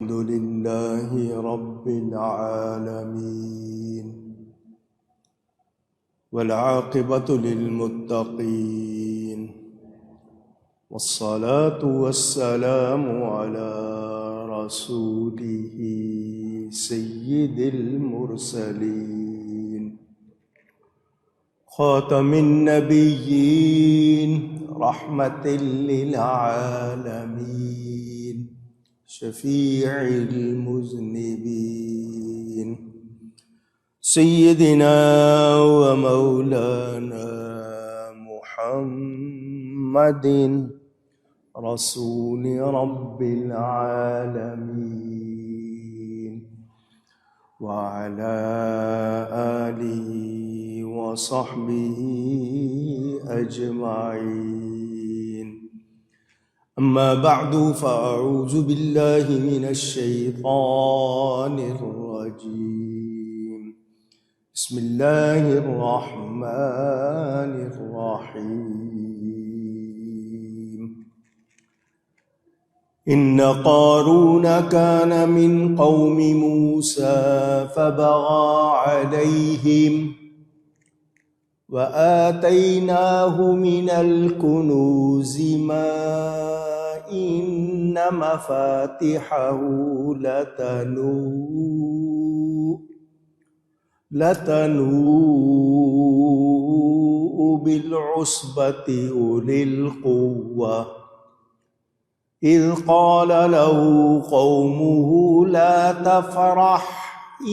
الحمد لله رب العالمين والعاقبة للمتقين والصلاة والسلام على رسوله سيد المرسلين خاتم النبيين رحمة للعالمين شفيع المذنبين سيدنا ومولانا محمد رسول رب العالمين وعلى آله وصحبه أجمعين. أما بعد فأعوذ بالله من الشيطان الرجيم. بسم الله الرحمن الرحيم. إن قارون كان من قوم موسى فبغى عليهم وآتيناه من الكنوز ما إن مفاتحه لتنوء بالعصبة أولي القوة إذ قال له قومه لا تفرح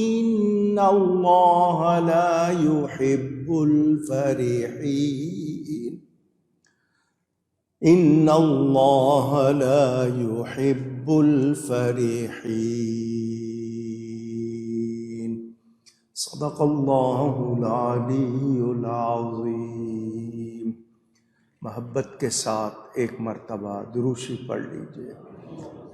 إن الله لا يحب الفرحين. إن الله لا يحب الفرحين. صدق الله العلی العظیم. محبت کے ساتھ ایک مرتبہ دروشی پڑھ لیجئے.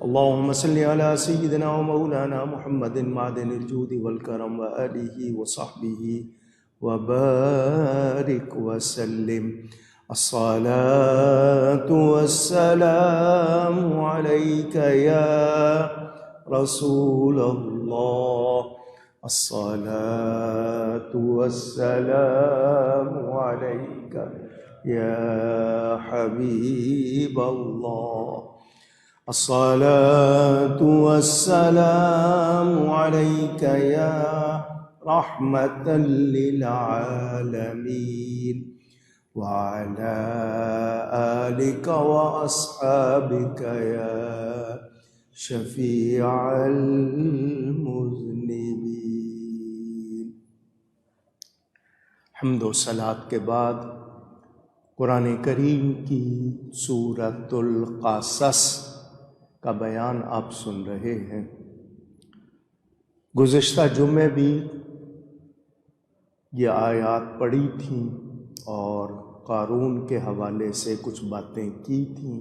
اللهم صل على سيدنا ومولانا محمد معدن الجود والكرم وآله وصحبه وبارك وسلم. الصلاة والسلام عليك يا رسول الله. الصلاة والسلام عليك يا حبيب الله. الصلاة والسلام عليك يا رحمة للعالمين وعلى آلك وأصحابك يا شفيع المذنبين. حمد و صلاۃ کے بعد قرآن کریم کی سورۃ القصص کا بیان آپ سن رہے ہیں. گزشتہ جمعے بھی یہ آیات پڑھی تھیں اور قارون کے حوالے سے کچھ باتیں کی تھیں.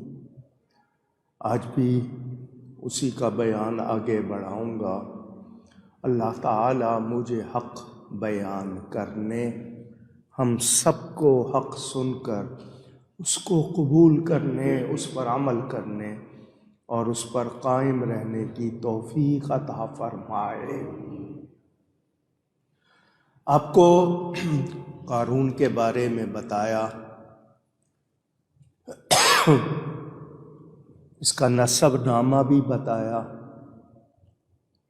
آج بھی اسی کا بیان آگے بڑھاؤں گا. اللہ تعالی مجھے حق بیان کرنے، ہم سب کو حق سن کر اس کو قبول کرنے، اس پر عمل کرنے اور اس پر قائم رہنے کی توفیق عطا فرمائے. آپ کو قارون کے بارے میں بتایا، اس کا نسب نامہ بھی بتایا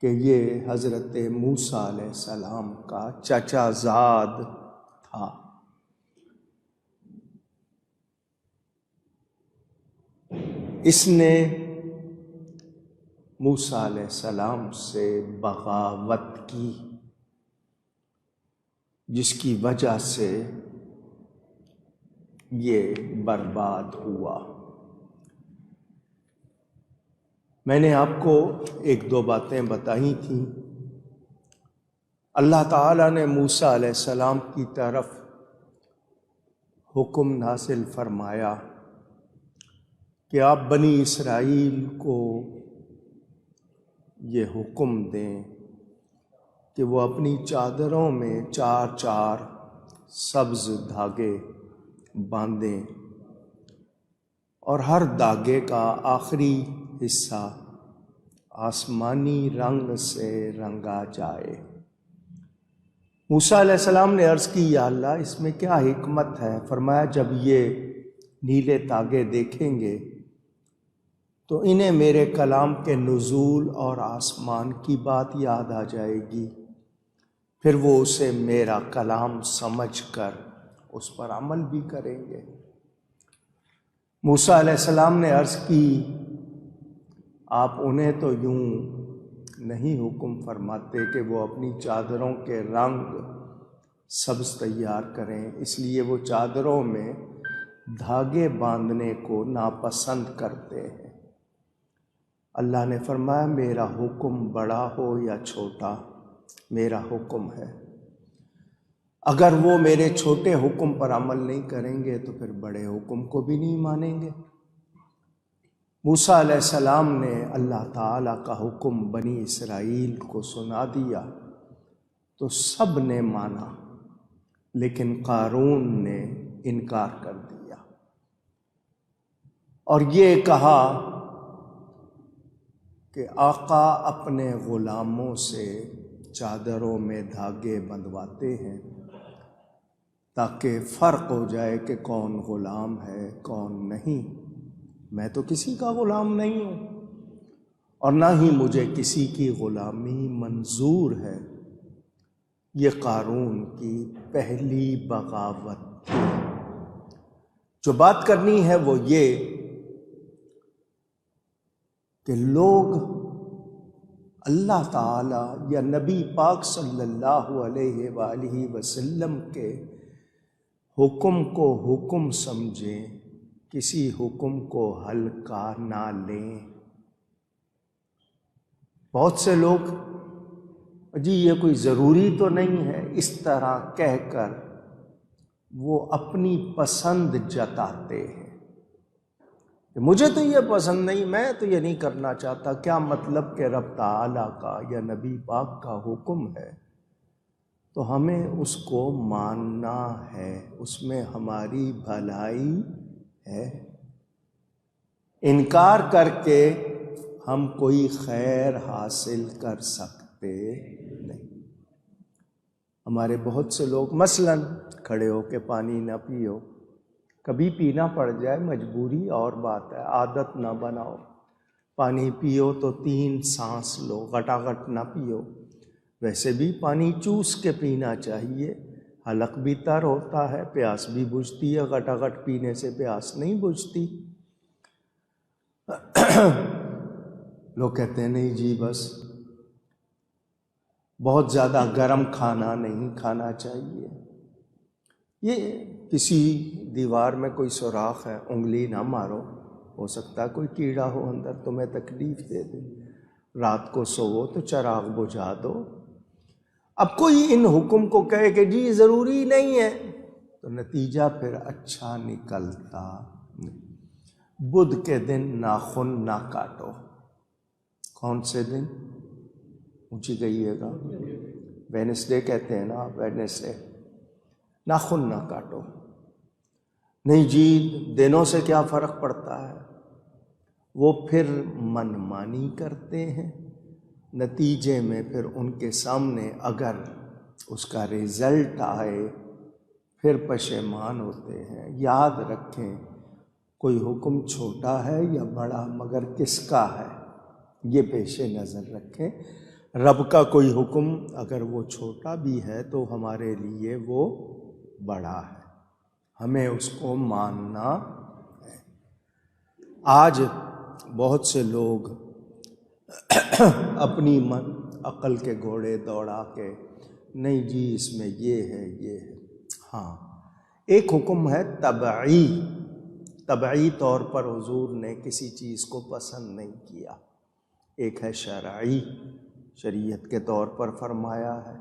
کہ یہ حضرت موسیٰ علیہ السلام کا چچا زاد تھا. اس نے موسیٰ علیہ السلام سے بغاوت کی، جس کی وجہ سے یہ برباد ہوا. میں نے آپ کو ایک دو باتیں بتائی تھیں. اللہ تعالیٰ نے موسیٰ علیہ السلام کی طرف حکم نازل فرمایا کہ آپ بنی اسرائیل کو یہ حکم دیں کہ وہ اپنی چادروں میں 4 سبز دھاگے باندھیں اور ہر دھاگے کا آخری حصہ آسمانی رنگ سے رنگا جائے۔ موسیٰ علیہ السلام نے عرض کی یا اللہ اس میں کیا حکمت ہے؟ فرمایا جب یہ نیلے تاگے دیکھیں گے تو انہیں میرے کلام کے نزول اور آسمان کی بات یاد آ جائے گی، پھر وہ اسے میرا کلام سمجھ کر اس پر عمل بھی کریں گے۔ موسیٰ علیہ السلام نے عرض کی آپ انہیں تو یوں نہیں حکم فرماتے کہ وہ اپنی چادروں کے رنگ سبز تیار کریں، اس لیے وہ چادروں میں دھاگے باندھنے کو ناپسند کرتے ہیں۔ اللہ نے فرمایا میرا حکم بڑا ہو یا چھوٹا میرا حکم ہے، اگر وہ میرے چھوٹے حکم پر عمل نہیں کریں گے تو پھر بڑے حکم کو بھی نہیں مانیں گے۔ موسیٰ علیہ السلام نے اللہ تعالیٰ کا حکم بنی اسرائیل کو سنا دیا تو سب نے مانا، لیکن قارون نے انکار کر دیا اور یہ کہا کہ آقا اپنے غلاموں سے چادروں میں دھاگے بندھواتے ہیں تاکہ فرق ہو جائے کہ کون غلام ہے کون نہیں۔ میں تو کسی کا غلام نہیں ہوں اور نہ ہی مجھے کسی کی غلامی منظور ہے۔ یہ قارون کی پہلی بغاوت تھی۔ جو بات کرنی ہے وہ یہ کہ لوگ اللہ تعالی یا نبی پاک صلی اللہ علیہ وآلہ وسلم کے حکم کو حکم سمجھیں، کسی حکم کو ہلکا نہ لیں۔ بہت سے لوگ جی یہ کوئی ضروری تو نہیں ہے اس طرح کہہ کر وہ اپنی پسند جتاتے ہیں کہ مجھے تو یہ پسند نہیں، میں تو یہ نہیں کرنا چاہتا۔ کیا مطلب کہ رب تعالیٰ کا یا نبی پاک کا حکم ہے تو ہمیں اس کو ماننا ہے، اس میں ہماری بھلائی ہے۔ انکار کر کے ہم کوئی خیر حاصل کر سکتے نہیں۔ ہمارے بہت سے لوگ مثلاً کھڑے ہو کے پانی نہ پیو، کبھی پینا پڑ جائے مجبوری اور بات ہے، عادت نہ بناؤ۔ پانی پیو تو 3 سانس لو، گھٹاگھٹ نہ پیو۔ ویسے بھی پانی چوس کے پینا چاہیے، حلق بھی تر ہوتا ہے، پیاس بھی بجھتی ہے، گھٹاگھٹ پینے سے پیاس نہیں بجھتی۔ لوگ کہتے ہیں نہیں جی بس بہت زیادہ گرم کھانا نہیں کھانا چاہیے۔ یہ کسی دیوار میں کوئی سوراخ ہے، انگلی نہ مارو، ہو سکتا ہے کوئی کیڑا ہو اندر تمہیں تکلیف دے دے۔ رات کو سوو تو چراغ بجھا دو۔ اب کوئی ان حکم کو کہے کہ جی ضروری نہیں ہے تو نتیجہ پھر اچھا نکلتا نہیں۔ بدھ کے دن ناخن نہ کاٹو۔ کون سے دن؟ اونچی کہیے گا، وینسڈے کہتے ہیں نا، وینسڈے۔ ناخن نہ کاٹو۔ نہیں جی دنوں سے کیا فرق پڑتا ہے؟ وہ پھر منمانی کرتے ہیں، نتیجے میں پھر ان کے سامنے اگر اس کا رزلٹ آئے پھر پشیمان ہوتے ہیں۔ یاد رکھیں کوئی حکم چھوٹا ہے یا بڑا مگر کس کا ہے یہ پیش نظر رکھیں۔ رب کا کوئی حکم اگر وہ چھوٹا بھی ہے تو ہمارے لیے وہ بڑا ہے، ہمیں اس کو ماننا ہے۔ آج بہت سے لوگ اپنی عقل کے گھوڑے دوڑا کے نہیں جی اس میں یہ ہے یہ ہے۔ ہاں ایک حکم ہے طبعی، طبعی طور پر حضور نے کسی چیز کو پسند نہیں کیا۔ ایک ہے شرعی، شریعت کے طور پر فرمایا ہے،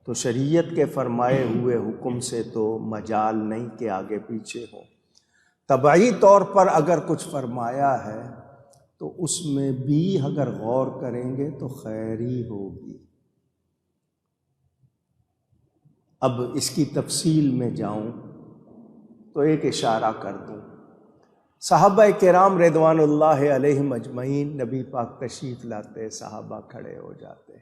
تو شریعت کے فرمائے ہوئے حکم سے تو مجال نہیں کہ آگے پیچھے ہو۔ طبعی طور پر اگر کچھ فرمایا ہے تو اس میں بھی اگر غور کریں گے تو خیر ہی ہوگی۔ اب اس کی تفصیل میں جاؤں تو ایک اشارہ کر دوں صحابہ کرام رضوان اللہ علیہم اجمعین، نبی پاک تشریف لاتے، صحابہ کھڑے ہو جاتے،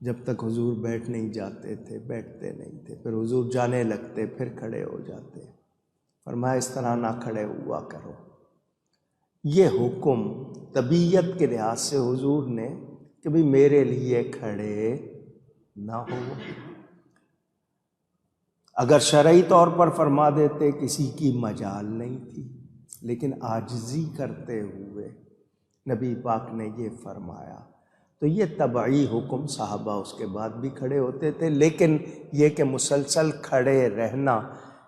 جب تک حضور بیٹھ نہیں جاتے تھے بیٹھتے نہیں تھے، پھر حضور جانے لگتے پھر کھڑے ہو جاتے۔ فرمایا اس طرح نہ کھڑے ہوا کرو۔ یہ حکم طبیعت کے لحاظ سے حضور نے کہ بھی میرے لیے کھڑے نہ ہو۔ اگر شرعی طور پر فرما دیتے کسی کی مجال نہیں تھی، لیکن عاجزی کرتے ہوئے نبی پاک نے یہ فرمایا، تو یہ طبعی حکم، صحابہ اس کے بعد بھی کھڑے ہوتے تھے، لیکن یہ کہ مسلسل کھڑے رہنا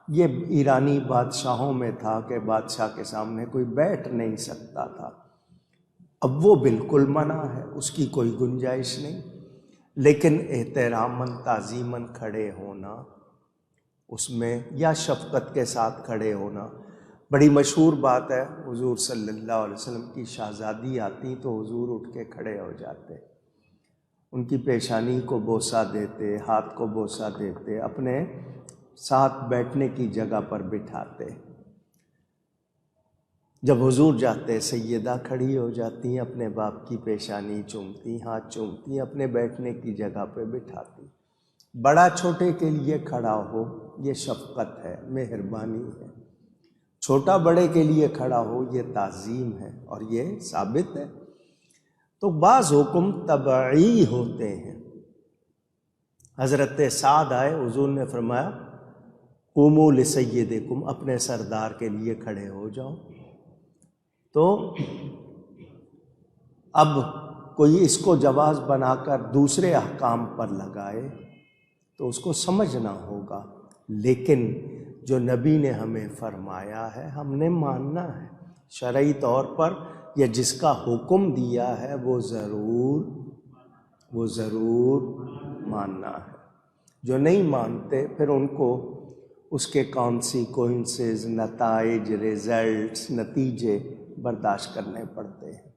یہ ایرانی بادشاہوں میں تھا کہ بادشاہ کے سامنے کوئی بیٹھ نہیں سکتا تھا۔ اب وہ بالکل منع ہے، اس کی کوئی گنجائش نہیں، لیکن احتراماً تعظیماً کھڑے ہونا، اس میں یا شفقت کے ساتھ کھڑے ہونا۔ بڑی مشہور بات ہے، حضور صلی اللہ علیہ وسلم کی شہزادی آتی تو حضور اٹھ کے کھڑے ہو جاتے، ان کی پیشانی کو بوسہ دیتے، ہاتھ کو بوسہ دیتے، اپنے ساتھ بیٹھنے کی جگہ پر بٹھاتے۔ جب حضور جاتے سیدہ کھڑی ہو جاتی، اپنے باپ کی پیشانی چومتی، ہاتھ چومتی، اپنے بیٹھنے کی جگہ پہ بٹھاتی۔ بڑا چھوٹے کے لیے کھڑا ہو یہ شفقت ہے، مہربانی ہے، چھوٹا بڑے کے لیے کھڑا ہو یہ تعظیم ہے، اور یہ ثابت ہے۔ تو بعض حکم طبعی ہوتے ہیں۔ حضرت سعد آئے، حضور نے فرمایا قوموا لسیدکم، اپنے سردار کے لیے کھڑے ہو جاؤ۔ تو اب کوئی اس کو جواز بنا کر دوسرے احکام پر لگائے تو اس کو سمجھنا ہوگا، لیکن جو نبی نے ہمیں فرمایا ہے ہم نے ماننا ہے۔ شرعی طور پر یا جس کا حکم دیا ہے وہ ضرور ماننا ہے۔ جو نہیں مانتے پھر ان کو اس کے کانسیکوئنسز، نتائج، ریزلٹس، نتیجے برداشت کرنے پڑتے ہیں۔